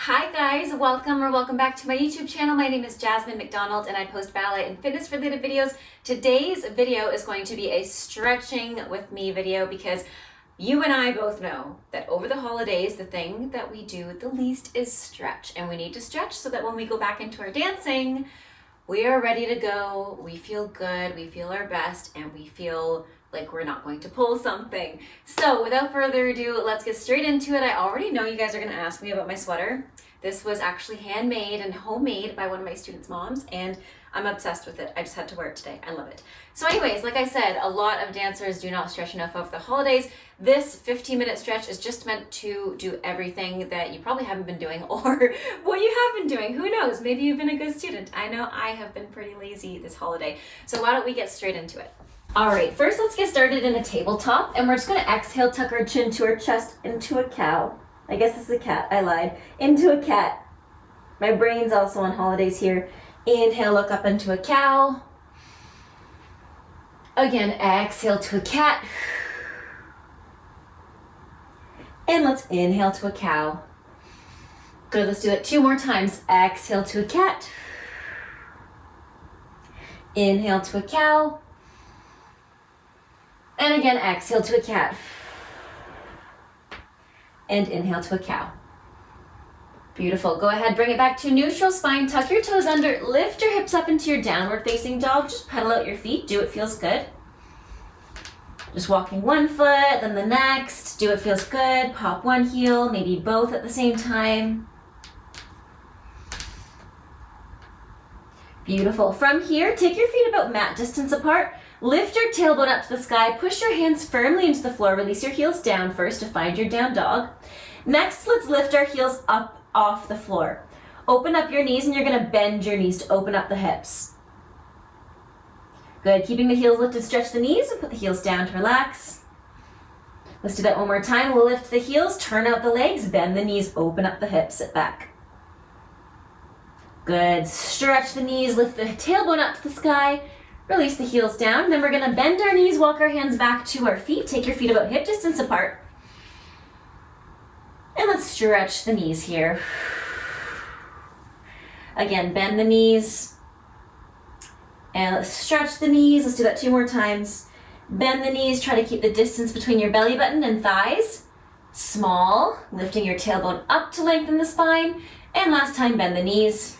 Hi guys, welcome back to my YouTube channel. My name is Jasmine McDonald and I post ballet and fitness related videos. Today's video is going to be a stretching with me video because you and I both know that over the holidays, the thing that we do the least is stretch, and we need to stretch so that when we go back into our dancing, we are ready to go, we feel good, we feel our best, and we feel like we're not going to pull something. So without further ado, let's get straight into it. I already know you guys are gonna ask me about my sweater. This was actually handmade and homemade by one of my students' moms, and I'm obsessed with it. I just had to wear it today. I love it. So anyways, like I said, a lot of dancers do not stretch enough over the holidays. This 15-minute stretch is just meant to do everything that you probably haven't been doing or what you have been doing. Who knows? Maybe you've been a good student. I know I have been pretty lazy this holiday. So why don't we get straight into it? All right, first let's get started in a tabletop, and we're just gonna exhale, tuck our chin to our chest into a cow. I guess it's a cat, I lied. Into a cat. My brain's also on holidays here. Inhale, look up into a cow. Again, exhale to a cat. And let's inhale to a cow. Good, let's do that 2 more times. Exhale to a cat. Inhale to a cow. And again, exhale to a cat. And inhale to a cow. Beautiful. Go ahead, bring it back to neutral spine. Tuck your toes under. Lift your hips up into your downward facing dog. Just pedal out your feet. Do it feels good. Just walking one foot, then the next. Do it feels good. Pop one heel, maybe both at the same time. Beautiful. From here, take your feet about mat distance apart. Lift your tailbone up to the sky. Push your hands firmly into the floor. Release your heels down first to find your down dog. Next, let's lift our heels up off the floor. Open up your knees, and you're gonna bend your knees to open up the hips. Good, keeping the heels lifted, stretch the knees and put the heels down to relax. Let's do that one more time. We'll lift the heels, turn out the legs, bend the knees, open up the hips, sit back. Good, stretch the knees, lift the tailbone up to the sky, release the heels down. Then we're gonna bend our knees, walk our hands back to our feet, take your feet about hip distance apart. And let's stretch the knees here. Again, bend the knees. And let's stretch the knees. Let's do that 2 more times. Bend the knees, try to keep the distance between your belly button and thighs small, lifting your tailbone up to lengthen the spine. And last time, bend the knees.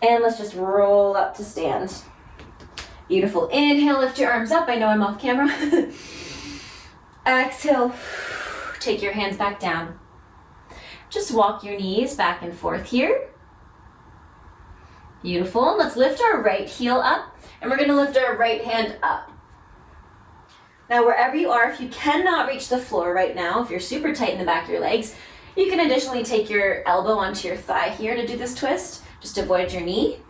And let's just roll up to stand. Beautiful. Inhale, lift your arms up. I know I'm off camera. Exhale. Take your hands back down. Just walk your knees back and forth here. Beautiful. Let's lift our right heel up, and we're going to lift our right hand up. Now, wherever you are, if you cannot reach the floor right now, if you're super tight in the back of your legs, you can additionally take your elbow onto your thigh here to do this twist. Just avoid your knee.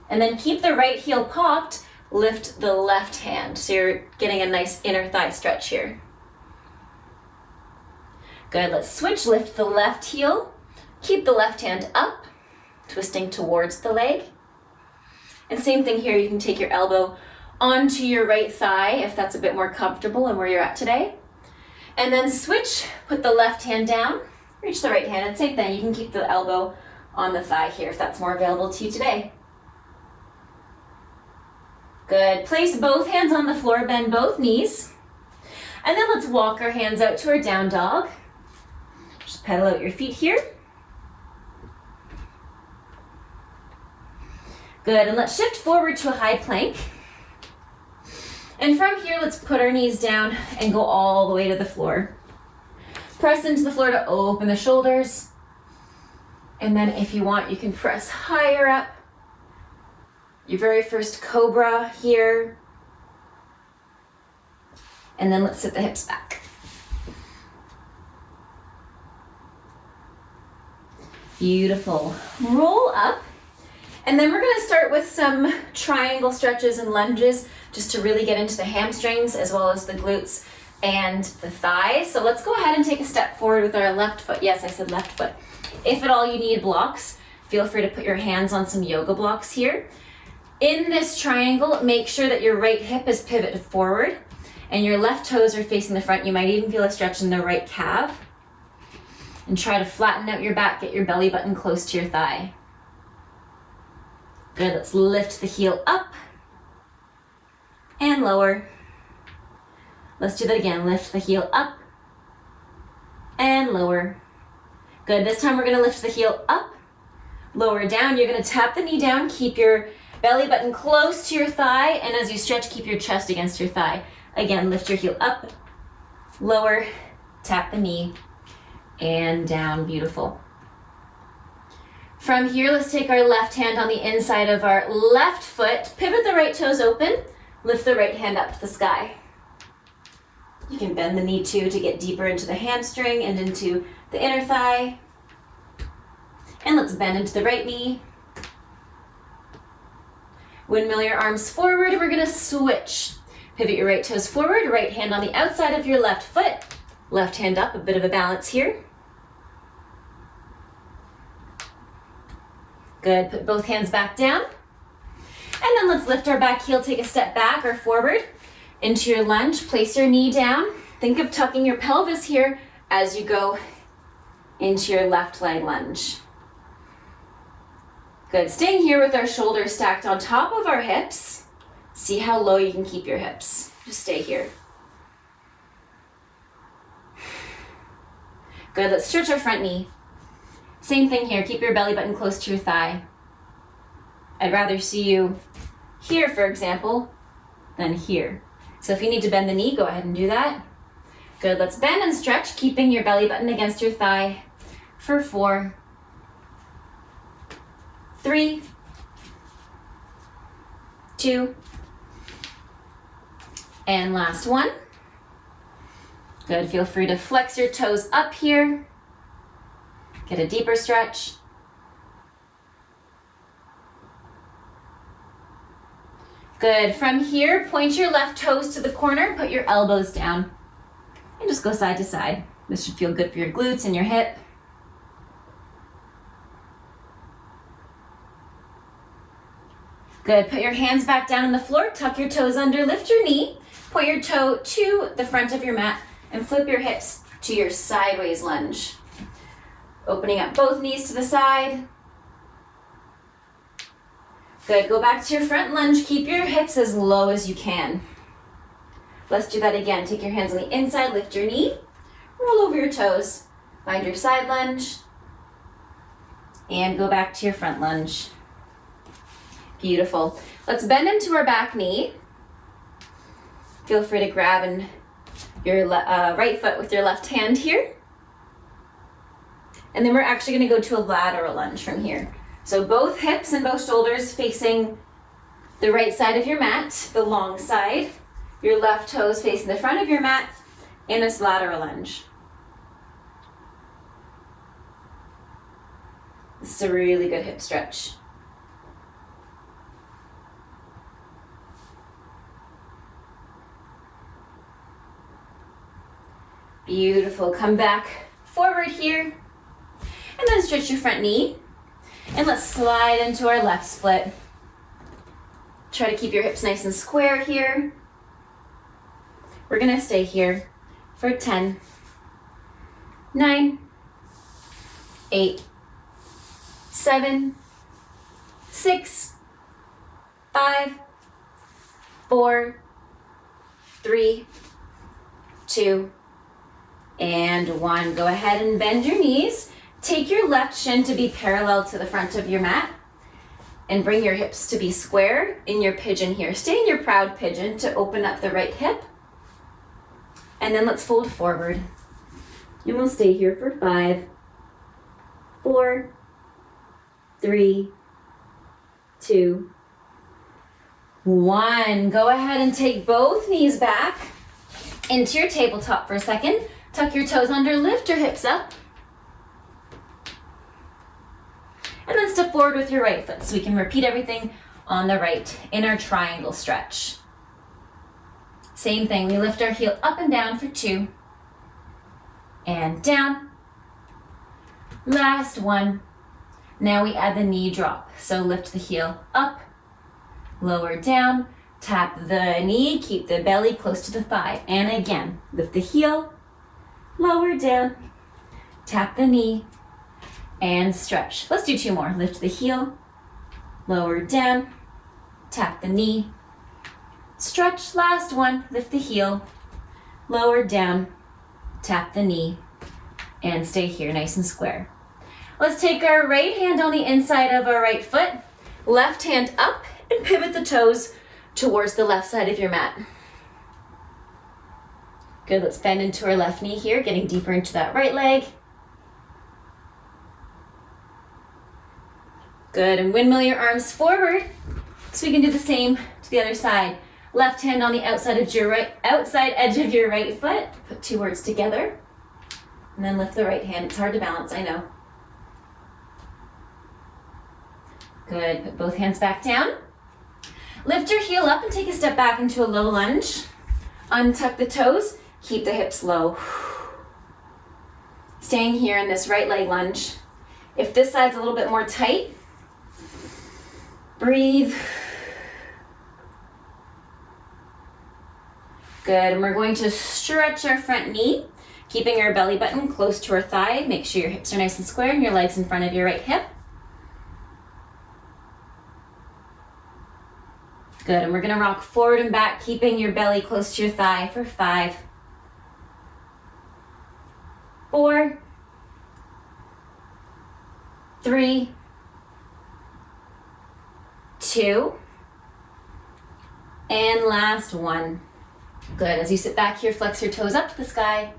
And then keep the right heel popped, lift the left hand. So you're getting a nice inner thigh stretch here. Good, let's switch, lift the left heel, keep the left hand up, twisting towards the leg. And same thing here, you can take your elbow onto your right thigh if that's a bit more comfortable and where you're at today. And then switch, put the left hand down, reach the right hand, and same thing, you can keep the elbow on the thigh here if that's more available to you today. Good, place both hands on the floor, bend both knees. And then let's walk our hands out to our down dog. Just pedal out your feet here. Good, and let's shift forward to a high plank. And from here, let's put our knees down and go all the way to the floor. Press into the floor to open the shoulders. And then if you want, you can press higher up. Your very first cobra here. And then let's sit the hips back. Beautiful. Roll up. And then we're going to start with some triangle stretches and lunges just to really get into the hamstrings as well as the glutes and the thighs. So let's go ahead and take a step forward with our left foot. Yes, I said left foot. If at all you need blocks, feel free to put your hands on some yoga blocks here. In this triangle, make sure that your right hip is pivoted forward and your left toes are facing the front. You might even feel a stretch in the right calf. And try to flatten out your back, get your belly button close to your thigh. Good, let's lift the heel up and lower. Let's do that again, lift the heel up and lower. Good, this time we're gonna lift the heel up, lower down. You're gonna tap the knee down, keep your belly button close to your thigh, and as you stretch, keep your chest against your thigh. Again, lift your heel up, lower, tap the knee, and down, beautiful. From here, let's take our left hand on the inside of our left foot, pivot the right toes open, lift the right hand up to the sky. You can bend the knee too to get deeper into the hamstring and into the inner thigh. And let's bend into the right knee. Windmill your arms forward, we're gonna switch. Pivot your right toes forward, right hand on the outside of your left foot, left hand up, a bit of a balance here. Good, put both hands back down. And then let's lift our back heel, take a step back or forward into your lunge. Place your knee down. Think of tucking your pelvis here as you go into your left leg lunge. Good, staying here with our shoulders stacked on top of our hips. See how low you can keep your hips. Just stay here. Good, let's stretch our front knee. Same thing here, keep your belly button close to your thigh. I'd rather see you here, for example, than here. So if you need to bend the knee, go ahead and do that. Good, let's bend and stretch, keeping your belly button against your thigh for 4, 3, 2, and last one. Good, feel free to flex your toes up here. Get a deeper stretch. Good, from here, point your left toes to the corner, put your elbows down, and just go side to side. This should feel good for your glutes and your hip. Good, put your hands back down on the floor, tuck your toes under, lift your knee, point your toe to the front of your mat, and flip your hips to your sideways lunge. Opening up both knees to the side. Good, go back to your front lunge. Keep your hips as low as you can. Let's do that again. Take your hands on the inside, lift your knee, roll over your toes, find your side lunge, and go back to your front lunge. Beautiful. Let's bend into our back knee. Feel free to grab your right foot with your left hand here. And then we're actually gonna go to a lateral lunge from here. So both hips and both shoulders facing the right side of your mat, the long side. Your left toes facing the front of your mat in this lateral lunge. This is a really good hip stretch. Beautiful, come back forward here. And then stretch your front knee. And let's slide into our left split. Try to keep your hips nice and square here. We're gonna stay here for 10, 9, 8, 7, 6, 5, 4, 3, 2, and 1. Go ahead and bend your knees. Take your left shin to be parallel to the front of your mat and bring your hips to be square in your pigeon here. Stay in your proud pigeon to open up the right hip. And then let's fold forward. And we'll stay here for 5, 4, 3, 2, 1. Go ahead and take both knees back into your tabletop for a second. Tuck your toes under, lift your hips up. And then step forward with your right foot so we can repeat everything on the right in our triangle stretch. Same thing, we lift our heel up and down for 2. And down. Last one. Now we add the knee drop. So lift the heel up, lower down, tap the knee, keep the belly close to the thigh. And again, lift the heel, lower down, tap the knee, and stretch. Let's do 2 more. Lift the heel, lower down, tap the knee, stretch. Last one, lift the heel, lower down, tap the knee, and stay here nice and square. Let's take our right hand on the inside of our right foot, left hand up, and pivot the toes towards the left side of your mat. Good, let's bend into our left knee here, getting deeper into that right leg. Good, and windmill your arms forward so we can do the same to the other side. Left hand on the outside edge of your right foot. Put 2 words together. And then lift the right hand. It's hard to balance, I know. Good, put both hands back down. Lift your heel up and take a step back into a low lunge. Untuck the toes, keep the hips low. Staying here in this right leg lunge. If this side's a little bit more tight, breathe. Good, and we're going to stretch our front knee, keeping our belly button close to our thigh. Make sure your hips are nice and square and your legs in front of your right hip. Good, and we're gonna rock forward and back, keeping your belly close to your thigh for 5, 4, 3, 2, and last 1. Good, as you sit back here, flex your toes up to the sky.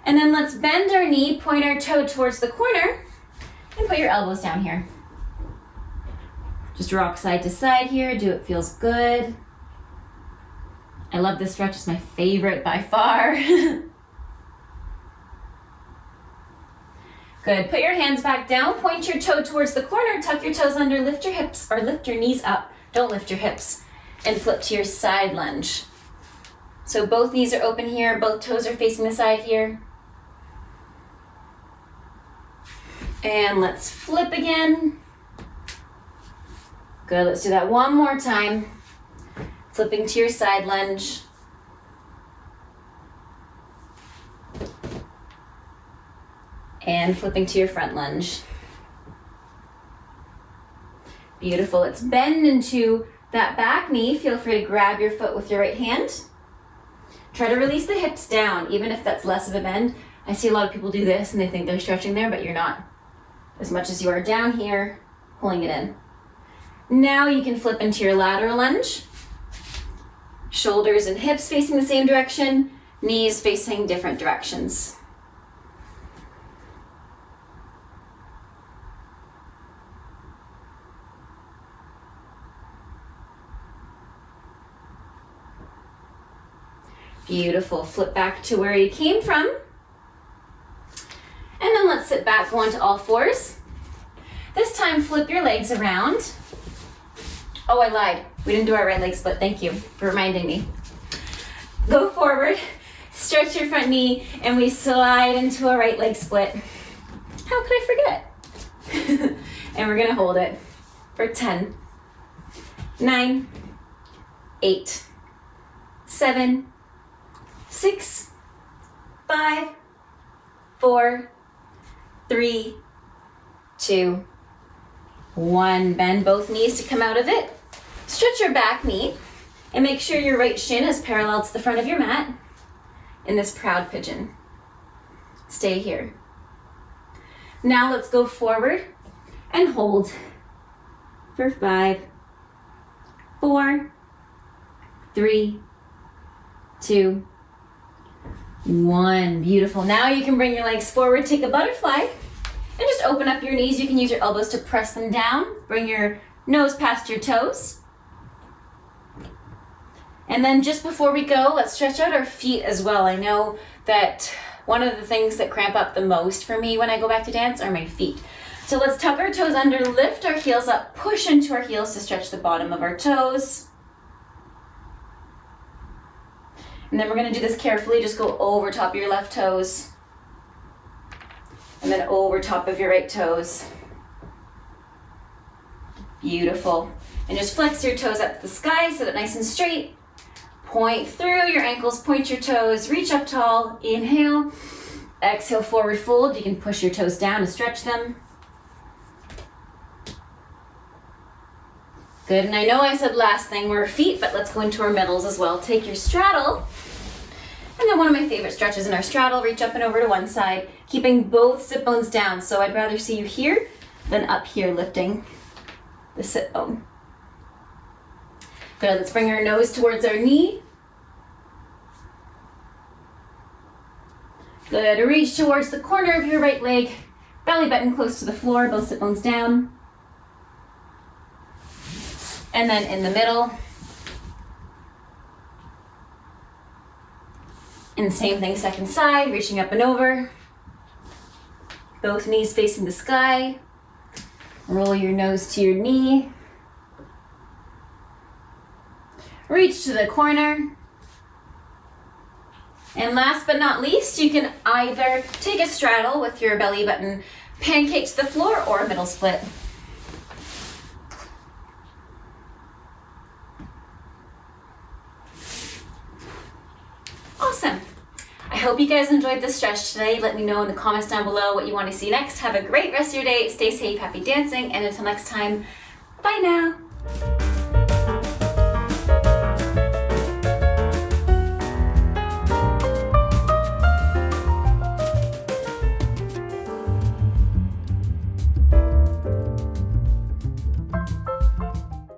And then let's bend our knee, point our toe towards the corner, and put your elbows down here. Just rock side to side here, do it feels good. I love this stretch, it's my favorite by far. Good, put your hands back down, point your toe towards the corner, tuck your toes under, lift your hips, or lift your knees up. Don't lift your hips, and flip to your side lunge. So both knees are open here, both toes are facing the side here. And let's flip again. Good, let's do that one more time. Flipping to your side lunge. And flipping to your front lunge. Beautiful, let's bend into that back knee. Feel free to grab your foot with your right hand. Try to release the hips down, even if that's less of a bend. I see a lot of people do this and they think they're stretching there, but you're not. As much as you are down here, pulling it in. Now you can flip into your lateral lunge. Shoulders and hips facing the same direction, knees facing different directions. Beautiful, flip back to where you came from. And then let's sit back, go onto all fours. This time flip your legs around. Oh, I lied. We didn't do our right leg split. Thank you for reminding me. Go forward, stretch your front knee, and we slide into a right leg split. How could I forget? And we're gonna hold it for 10, 9, 8, 7, 6, 5, 4, 3, 2, 1. Bend both knees to come out of it. Stretch your back knee and make sure your right shin is parallel to the front of your mat in this proud pigeon. Stay here. Now let's go forward and hold for 5, 4, 3, 2, 1. Beautiful. Now you can bring your legs forward, take a butterfly, and just open up your knees. You can use your elbows to press them down. Bring your nose past your toes. And then just before we go, let's stretch out our feet as well. I know that one of the things that cramp up the most for me when I go back to dance are my feet. So let's tuck our toes under, lift our heels up, push into our heels to stretch the bottom of our toes. And then we're gonna do this carefully. Just go over top of your left toes. And then over top of your right toes. Beautiful. And just flex your toes up to the sky, sit up nice and straight. Point through your ankles, point your toes, reach up tall, inhale. Exhale, forward fold. You can push your toes down to stretch them. Good, and I know I said last thing were feet, but let's go into our middles as well. Take your straddle, and then one of my favorite stretches in our straddle, reach up and over to one side, keeping both sit bones down. So I'd rather see you here than up here lifting the sit bone. Good, let's bring our nose towards our knee. Good, reach towards the corner of your right leg, belly button close to the floor, both sit bones down. And then in the middle. And same thing, second side, reaching up and over. Both knees facing the sky. Roll your nose to your knee. Reach to the corner. And last but not least, you can either take a straddle with your belly button pancake to the floor or a middle split. Awesome. I hope you guys enjoyed this stretch today. Let me know in the comments down below what you want to see next. Have a great rest of your day. Stay safe, happy dancing, and until next time, bye now.